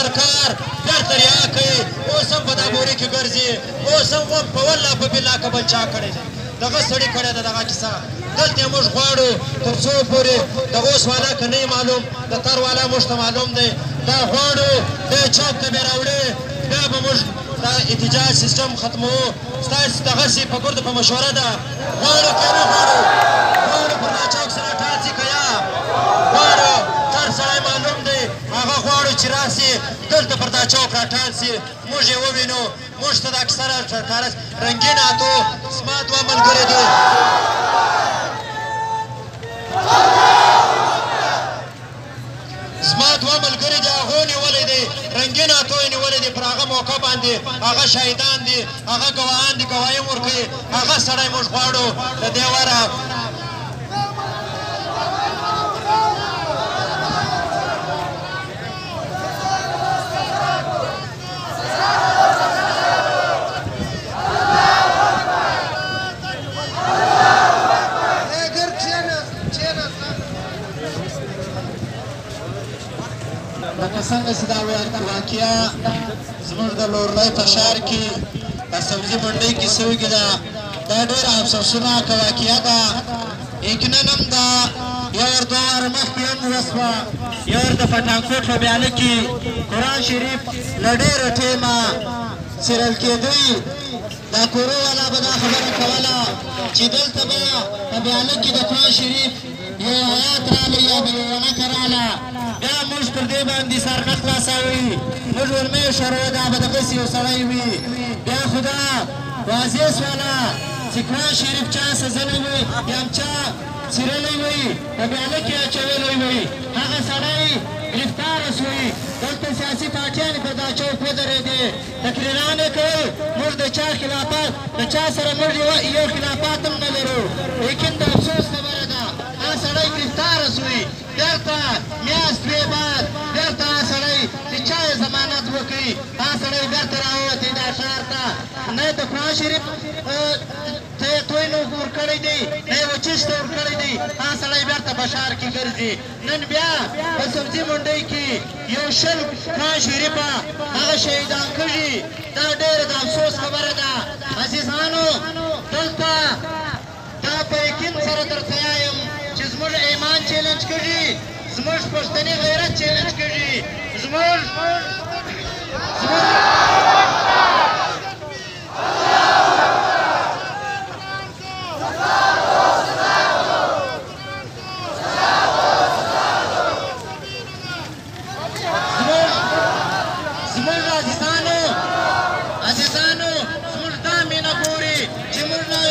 سرکار بیرته ریا کوي اوس هم په دا بورې کې ګرځي اوس هم په والله په بالله که بل چا کړی دی دغه سړي کړې ده دغه کیسه دلته موږ غواړو تر څو پورې د اوس والا که نه معلوم د تر والا موږ ته معلوم دی دا غواړو دی چوک ته بیا راوړي بیا به موږ دا احتجاج سیستم ختموو ستاسې دغسې په ګردو په مشوره ده غواړو که نه غواړو پر دا چوک سره ټاڅي که یا غواړو تر سړی معلوم دی هغه غواړو چې راسي دلته پر دا چوک راټال سي موږ یې ووینو موږ ته دا کیسه راښکاره رنګین اتو زما دوه ملګري دي زما دوه ملګري دي هغو نیولی دی رنګین اتو یې نیولی دی پر هغه موقع باندې هغه شهیدان دي هغه ګواهان دي ګواهي هم ورکوي هغه سړی موږ غواړو د دې وره لکه څنګه چې دا واقعه زموږ د لورلۍ په ښار کې په سبزي منډۍ کې سوې ده دا ډېره افسوسناکه واقعه ده یقینا هم دا یو ور دوه واره مخکې هم وسوه یو ور د پټانکوټ په بیاله کې قرآن شریف له ډېره ټیمه څیرل کېدی دا کورو والا به دا خبره کوله چې دلته به په بیاله کې د قرآن شریف یو آیات راغلی یا به یوه نښه راغله بیا موږ پر دې باندې سرخه خلاصوي موږ ورمې شروع دا به دغسې یو سړی وي بیا خو دا واضح سوله چې قرآن شریف چا سزلی وي یا هم چا څیرلی وي په بیاله کې اچولی وي هغه سړی ګرفتاره سوی دلته سیاسي پارټیانې په دا چوک ودرېدې تقریران یې کول موږ د چا خلافات د چا سره موږ یو خلافات هم نه لرو لیکن د افسوس خبره ده هغه سړی ګرفتاره سوی بیرته میاشت پرې بعد بیرته هغه سړی چې چا یې ضمانت وکړي هغه سړی بیرته راووتی دا ښار ته نه د قرآن شریف ته یې توی نه ورکړی دی نه یې وچیش ته ورکړی دی هغه سړی بیرته په ښار کې ګرځي نن بیا په سبزي منډۍ کې یو شل قرآن شریفه هغه شهیدان کړي دا ډېره د افسوس خبره ده عزیزانو دلته دا په یقین سره درته وایم چې زموږ ایمان چیلنج کړي زموږ پښتني غیرت چیلنج کړي زموږ عزیزانو زموږ دا مینه ګوري چې موږ له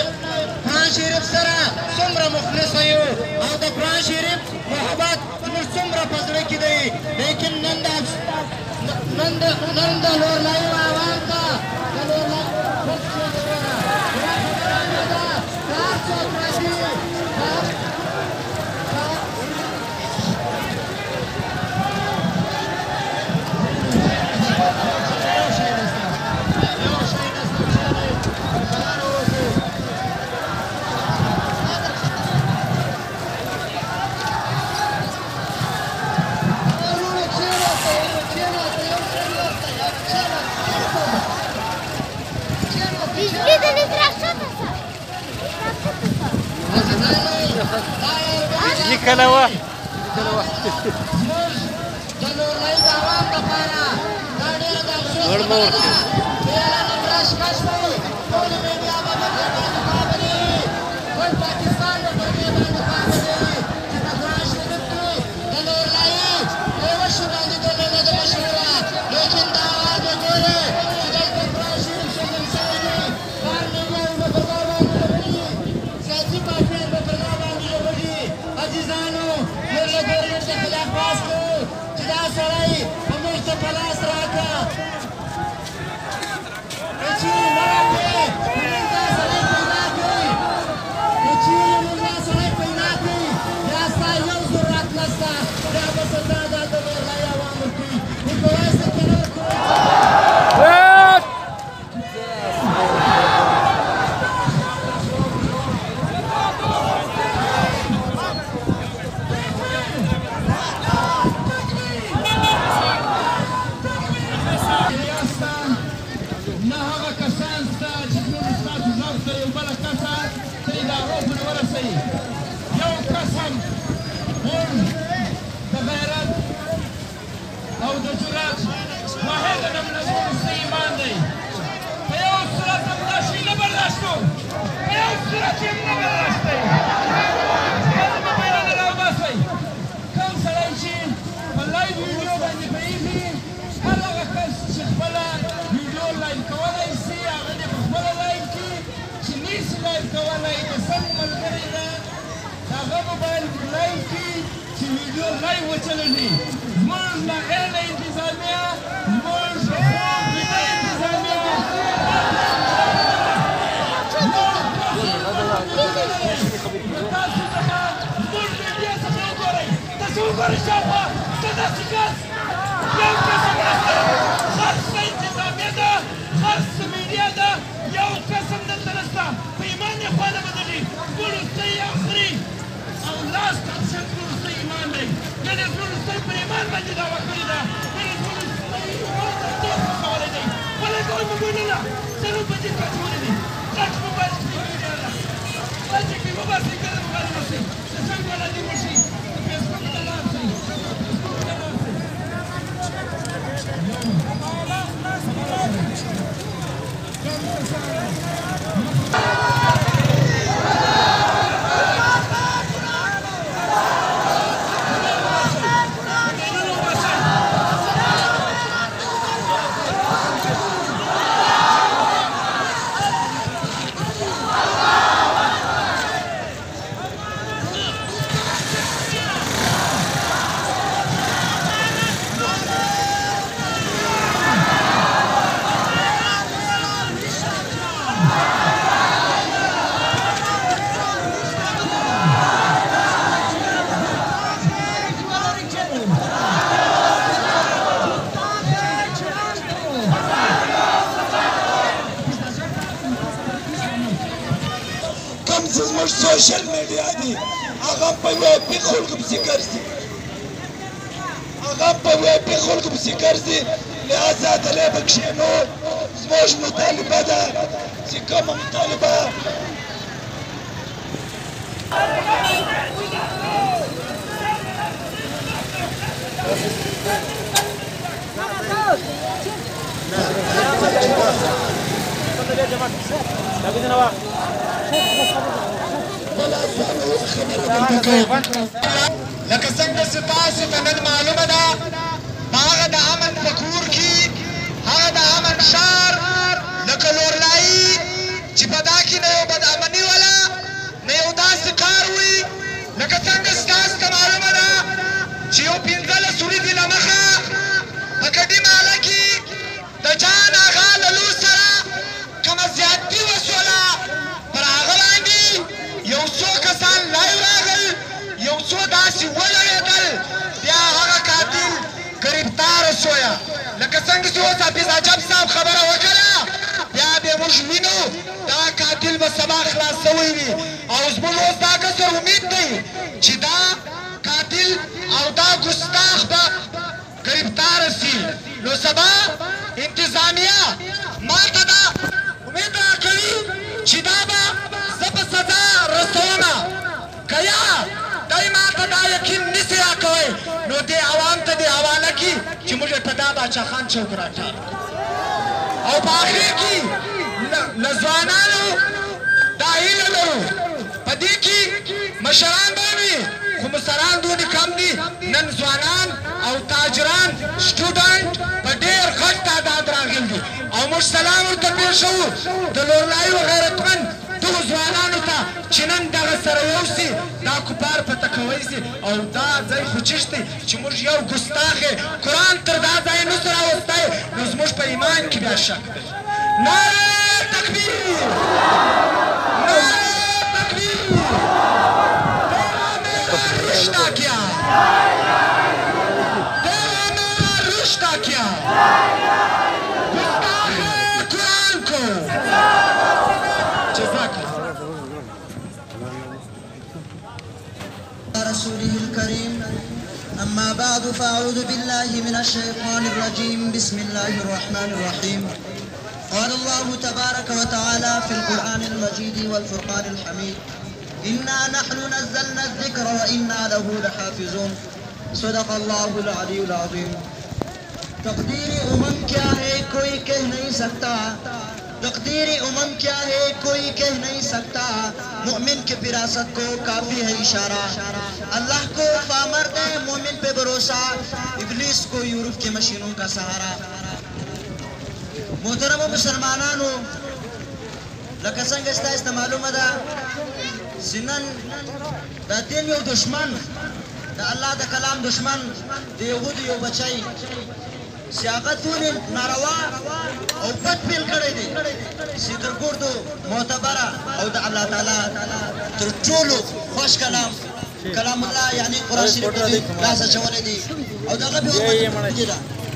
قرآن شریف سره څومره مخلصه یو او د قرآن شریف محبت زموږ څومره په زړه کې دی لیکن نن د لورلایو عوام ته د لورلایو هر څوک راځي کله وه بله کسه چې ادارو پورې ورسوي یو قسم موږ د غیرت او د جرأت واحد نمونه زموږ ایمان دی په یو صورت هم دا شی نه برداشت کوو په یو صورت یې هم نه برداشت دی خپل موبایلونه راوباسئ کوم سړی چې په لایو ویډیو باندې پوهېږي هر هغه کس چې خپله ویډیو لایو کولی سي هغه دې په خپله لایو کړي چې نه شي لایو کولی د سم ملګری ده د هغه موبایل لایو کړي چې ویډیو لایو وچلوي زموږ ناغېړه انتظامیه زموږ خوږ ویده انتظامیه تاسو څخه زموږ میډیا څخه وګورئ تاسو وګورئ شاوخوا څه داسې کس یو قسم نشته خرڅه انتظامیه ده خرڅه میډیا ده یو قسم دلته نشته په ایمان یې خوا نه بدلي وروستی آخري او لاست اپشن وروستی ایمان دی یعنې وروستی په ایمان باندې دعوه کړې ده یعنې وروستی ایمان ته څوک خوښولی دی ولګوئ موبایلونه څلور بجې کاچولې دي غټ موبایل کې میډیا ده بل چې کې وباسئ که د موبایل وباسئ د څنګ والا دې وشي د فیسبوک ته لاړ شئ زموږ سوشل میډیا دي هغه په وی پي خلکو پسې ګرځي هغه په وی پي خلکو پسې ګرځي لهذا دلې به کښېنو زموږ مطالبه ده چې کومه مطالبه لکه څنګه چې تاسو ته نن معلومه ده په هغه د امن په کور کې هغه د امن ښار لکه لورلایي چې په دا کې نه یو بدامني ولا نه یو داسې کار وي لکه څنګه چې تاسو ته معلومه ده چې یو 15 ورځې له مخه په کډي ماله کې د جان اغا له لور سره کومه زیاتي وسوله پر هغه باندې یو څو کسان لایو راغل یو څو داسې ولړېدل بیا هغه قاتل ګرفتاره شویه لکه څنګه چې اوس حافظ عجب صاحب خبره وکړه بیا به موږ وینو دا قاتل به سبا خلاص شوی وي او زموږ اوس دا کسر امید دی چې دا قاتل او دا ګستاخ به ګرفتاره سي نو سبا انتظامیه ماته دا امید راکوي چې دا به زه په سزا رسومه که یا دی ماته دا یقین نسي راکوی نو دې عوام ته دې حواله کړي چې موږ په دا باچا خان چوک راکړي او په آخر کې له ځوانانو دا هیله لرو په دې کې مشران به وي خو مشران دونې کم دي نن ځوانان او تاجران سټوډنټ په ډېر غټ تعداد راغلي دي او موږ سلام ورته پېښوو د لورلایو غیرتمند دغو ځوانانو ته چې نن دغه سره یوسي دا کفار په تکوی سي او دا ځای خو چشت دی چې موږ یو ګستاخې قرآن تر دا ځای نسو راوستی نو زموږ په ایمان کې بیا شک دی نعره تکبیر نعره تکبیر رشتہ کیا تیرا میرا رشتہ کیا گستاخ قرآن کو جزاک رسوله الكريم أما بعد فأعوذ بالله من الشيطان الرجيم بسم الله الرحمن الرحيم قال الله تبارك وتعالى في القرآن المجيد والفرقان الحميد إنا نحن نزلنا الذكر وإنا له لحافظون صدق الله العلي العظيم. تقدیری امم کیا ہے کوئی کہہ نہیں سکتا، تقدیری امم کیا ہے کوئی کہہ نہیں سکتا، مومن کی فراست کو کافی ہے اشارہ، اللہ کو پامرد ہے مومن پہ بھروسہ، ابلیس کو یورپ کے مشینوں کا سہارا۔ محترم مسلمانانو لکه څنګه ستاسو ته معلومه ده سنن د دین یو دشمن د الله د کلام دشمن د یهودو یو بچی سیاقتون ناروا او بد پیل کړی دی سیدرګوردو معتبره او د الله تعالی تر ټولو خوش کلام الله یعنی قرآن شریف دی لاس اچولی دی او دغه به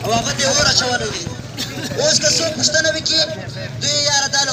او هغه دی اور اچولی دی۔ اوس که څوک پوښتنه وکړي دوی یاره دا له